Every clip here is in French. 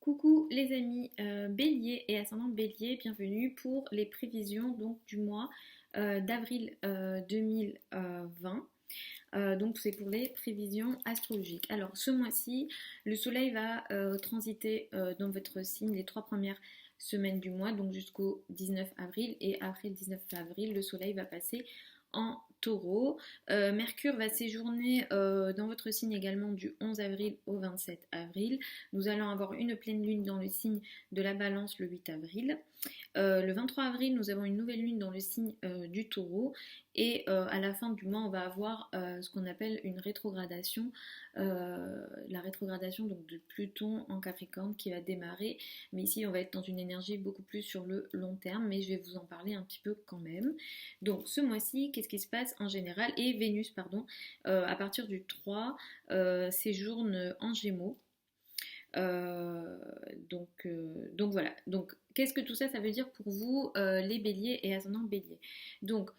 Coucou les amis Bélier et ascendant Bélier, bienvenue pour les prévisions donc du mois d'avril 2020. Donc c'est pour les prévisions astrologiques. Alors ce mois-ci, le soleil va transiter dans votre signe les 3 premières semaines du mois, donc jusqu'au 19 avril. Et après le 19 avril, le soleil va passer en taureau. Mercure va séjourner dans votre signe également du 11 avril au 27 avril. Nous allons avoir une pleine lune dans le signe de la balance le 8 avril. Le 23 avril, nous avons une nouvelle lune dans le signe du taureau. Et à la fin du mois, on va avoir ce qu'on appelle une rétrogradation. La rétrogradation donc, de Pluton en Capricorne qui va démarrer. Mais ici, on va être dans une énergie beaucoup plus sur le long terme. Mais je vais vous en parler un petit peu quand même. Donc ce mois-ci, qu'est-ce qui se passe en général? Et Vénus, pardon, à partir du 3, séjourne en Gémeaux. Euh, donc voilà. Donc qu'est-ce que tout ça, ça veut dire pour vous, les béliers et ascendant bélier? Donc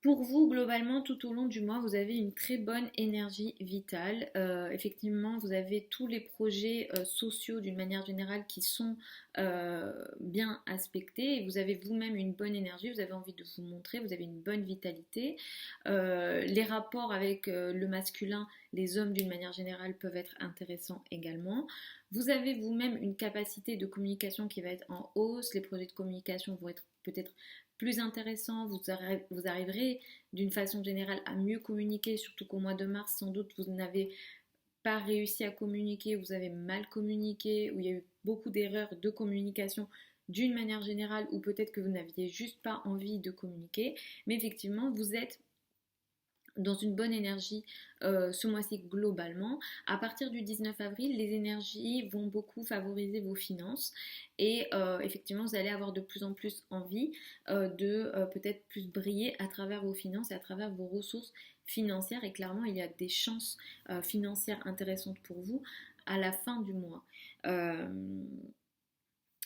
pour vous, globalement, tout au long du mois, vous avez une très bonne énergie vitale. Effectivement, vous avez tous les projets sociaux d'une manière générale qui sont bien aspectés et vous avez vous-même une bonne énergie, vous avez envie de vous montrer, vous avez une bonne vitalité. Les rapports avec le masculin, les hommes d'une manière générale peuvent être intéressants également. Vous avez vous-même une capacité de communication qui va être en hausse, les projets de communication vont être peut-être plus intéressant, vous arriverez d'une façon générale à mieux communiquer, surtout qu'au mois de mars, sans doute, vous n'avez pas réussi à communiquer, vous avez mal communiqué, ou il y a eu beaucoup d'erreurs de communication d'une manière générale, ou peut-être que vous n'aviez juste pas envie de communiquer, mais effectivement, vous êtes dans une bonne énergie ce mois-ci globalement. À partir du 19 avril, les énergies vont beaucoup favoriser vos finances et effectivement, vous allez avoir de plus en plus envie de peut-être plus briller à travers vos finances et à travers vos ressources financières. Et clairement, il y a des chances financières intéressantes pour vous à la fin du mois. Euh,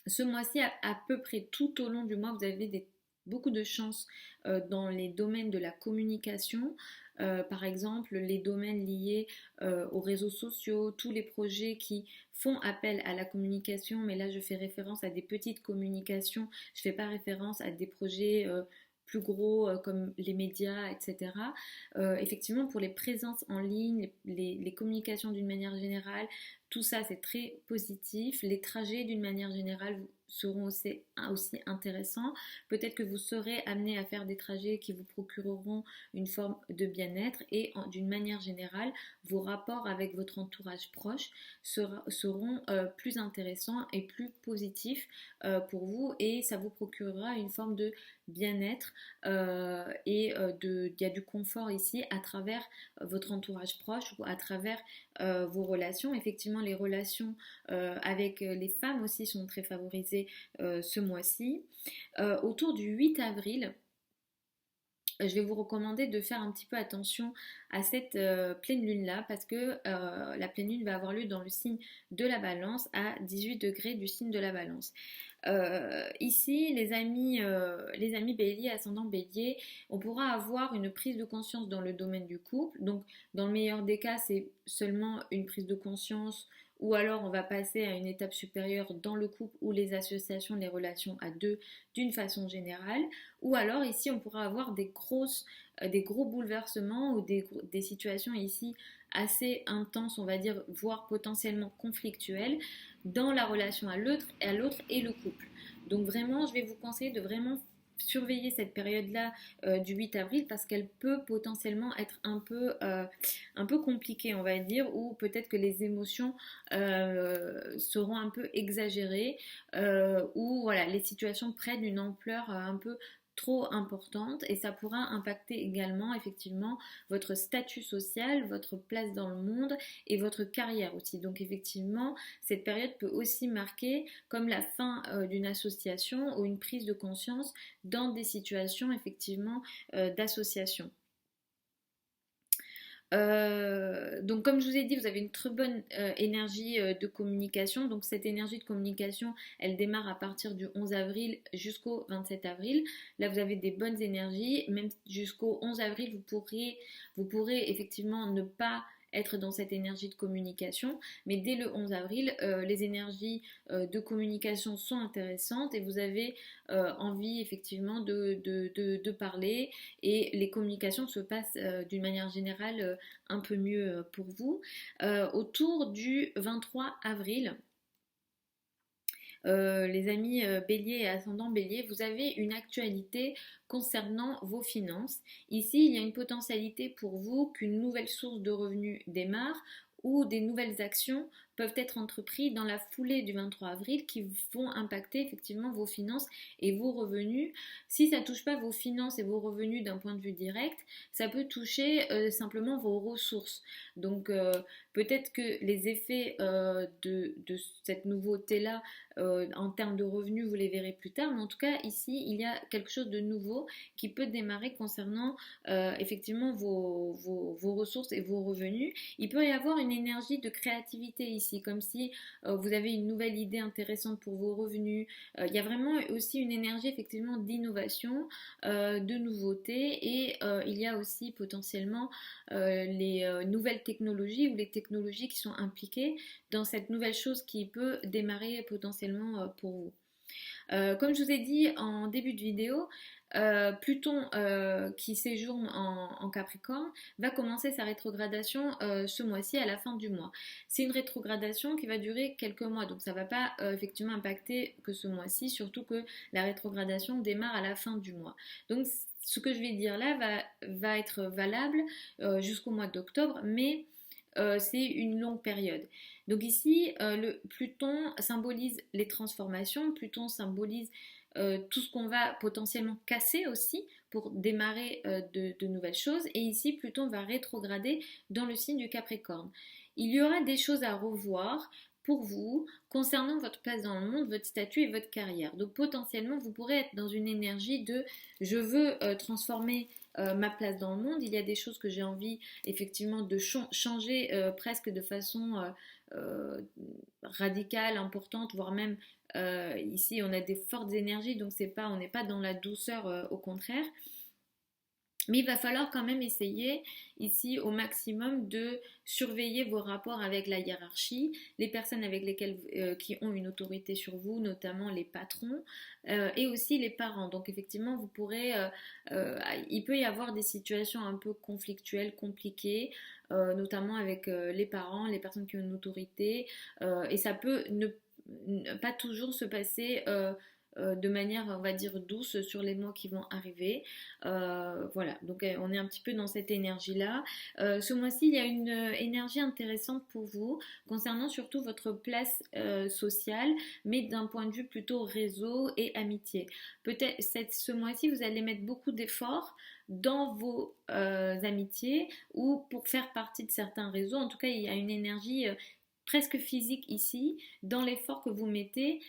Ce mois-ci, à peu près tout au long du mois, vous avez beaucoup de chances dans les domaines de la communication. Par exemple, les domaines liés aux réseaux sociaux, tous les projets qui font appel à la communication, mais là je fais référence à des petites communications, je ne fais pas référence à des projets plus gros comme les médias, etc. Effectivement, pour les présences en ligne, les communications d'une manière générale, tout ça c'est très positif. Les trajets d'une manière générale seront aussi intéressants. Peut-être que vous serez amené à faire des trajets qui vous procureront une forme de bien-être et d'une manière générale, vos rapports avec votre entourage proche seront plus intéressants et plus positifs pour vous et ça vous procurera une forme de bien-être il y a du confort ici à travers votre entourage proche ou à travers vos relations. Effectivement, les relations avec les femmes aussi sont très favorisées ce mois-ci. Autour du 8 avril, je vais vous recommander de faire un petit peu attention à cette pleine lune là parce que la pleine lune va avoir lieu dans le signe de la balance à 18 degrés du signe de la balance. Ici, les amis bélier, ascendant bélier, on pourra avoir une prise de conscience dans le domaine du couple. Donc, dans le meilleur des cas, c'est seulement une prise de conscience ou alors on va passer à une étape supérieure dans le couple ou les associations, les relations à deux d'une façon générale. Ou alors ici, on pourra avoir des gros bouleversements ou des situations ici assez intenses, on va dire, voire potentiellement conflictuelles dans la relation à l'autre et le couple. Donc vraiment, je vais vous conseiller de vraiment surveiller cette période-là du 8 avril parce qu'elle peut potentiellement être un peu compliquée, on va dire, ou peut-être que les émotions seront un peu exagérées, ou voilà, les situations prennent une ampleur un peu trop importante et ça pourra impacter également effectivement votre statut social, votre place dans le monde et votre carrière aussi. Donc effectivement, cette période peut aussi marquer comme la fin d'une association ou une prise de conscience dans des situations effectivement d'association. Donc comme je vous ai dit, vous avez une très bonne énergie de communication. Donc cette énergie de communication, elle démarre à partir du 11 avril jusqu'au 27 avril. Là, vous avez des bonnes énergies. Même jusqu'au 11 avril, vous pourrez effectivement ne pas être dans cette énergie de communication, mais dès le 11 avril, les énergies de communication sont intéressantes et vous avez envie effectivement de parler et les communications se passent d'une manière générale un peu mieux pour vous. Autour du 23 avril, les amis bélier et ascendant bélier, vous avez une actualité concernant vos finances. Ici, il y a une potentialité pour vous qu'une nouvelle source de revenus démarre ou des nouvelles actions peuvent être entreprises dans la foulée du 23 avril qui vont impacter effectivement vos finances et vos revenus. Si ça ne touche pas vos finances et vos revenus d'un point de vue direct, ça peut toucher simplement vos ressources. Donc peut-être que les effets de cette nouveauté-là en termes de revenus, vous les verrez plus tard, mais en tout cas ici, il y a quelque chose de nouveau qui peut démarrer concernant effectivement vos ressources et vos revenus. Il peut y avoir une énergie de créativité ici, comme si vous avez une nouvelle idée intéressante pour vos revenus. Il y a vraiment aussi une énergie effectivement d'innovation, de nouveauté et il y a aussi potentiellement les nouvelles technologies ou les technologies qui sont impliquées dans cette nouvelle chose qui peut démarrer potentiellement pour vous. Comme je vous ai dit en début de vidéo, Pluton qui séjourne en Capricorne va commencer sa rétrogradation ce mois-ci à la fin du mois. C'est une rétrogradation qui va durer quelques mois, donc ça ne va pas effectivement impacter que ce mois-ci, surtout que la rétrogradation démarre à la fin du mois. Donc ce que je vais dire là va être valable jusqu'au mois d'octobre, mais c'est une longue période. Donc ici, le Pluton symbolise les transformations, Pluton symbolise tout ce qu'on va potentiellement casser aussi pour démarrer de nouvelles choses. Et ici, Pluton va rétrograder dans le signe du Capricorne. Il y aura des choses à revoir pour vous concernant votre place dans le monde, votre statut et votre carrière. Donc potentiellement, vous pourrez être dans une énergie de je veux transformer ma place dans le monde. Il y a des choses que j'ai envie effectivement de changer presque de façon radicale, importante, voire même ici on a des fortes énergies, donc on n'est pas dans la douceur, au contraire. Mais il va falloir quand même essayer ici au maximum de surveiller vos rapports avec la hiérarchie, les personnes avec lesquelles qui ont une autorité sur vous, notamment les patrons et aussi les parents. Donc effectivement, vous pourrez, il peut y avoir des situations un peu conflictuelles, compliquées, notamment avec les parents, les personnes qui ont une autorité, et ça peut ne pas toujours se passer de manière, on va dire, douce sur les mois qui vont arriver. Voilà, donc on est un petit peu dans cette énergie-là. Ce mois-ci, il y a une énergie intéressante pour vous, concernant surtout votre place sociale, mais d'un point de vue plutôt réseau et amitié. Peut-être ce mois-ci, vous allez mettre beaucoup d'efforts dans vos amitiés ou pour faire partie de certains réseaux. En tout cas, il y a une énergie presque physique ici, dans l'effort que vous mettez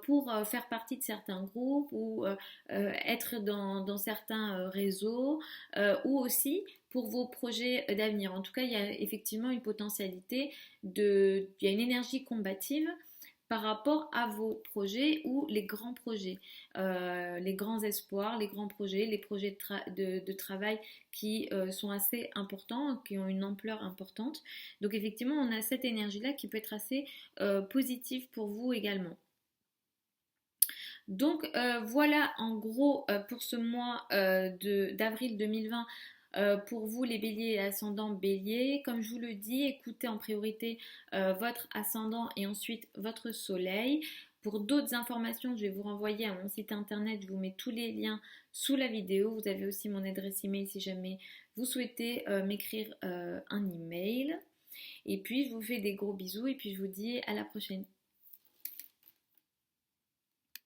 pour faire partie de certains groupes ou être dans certains réseaux ou aussi pour vos projets d'avenir. En tout cas, il y a effectivement une potentialité il y a une énergie combative par rapport à vos projets ou les grands projets, les grands espoirs, les grands projets, les projets de travail qui sont assez importants, qui ont une ampleur importante. Donc effectivement, on a cette énergie-là qui peut être assez positive pour vous également. Donc voilà en gros pour ce mois d'avril 2020 pour vous les béliers et ascendants béliers. Comme je vous le dis, écoutez en priorité votre ascendant et ensuite votre soleil. Pour d'autres informations, je vais vous renvoyer à mon site internet, je vous mets tous les liens sous la vidéo. Vous avez aussi mon adresse email si jamais vous souhaitez m'écrire un email. Et puis je vous fais des gros bisous et puis je vous dis à la prochaine.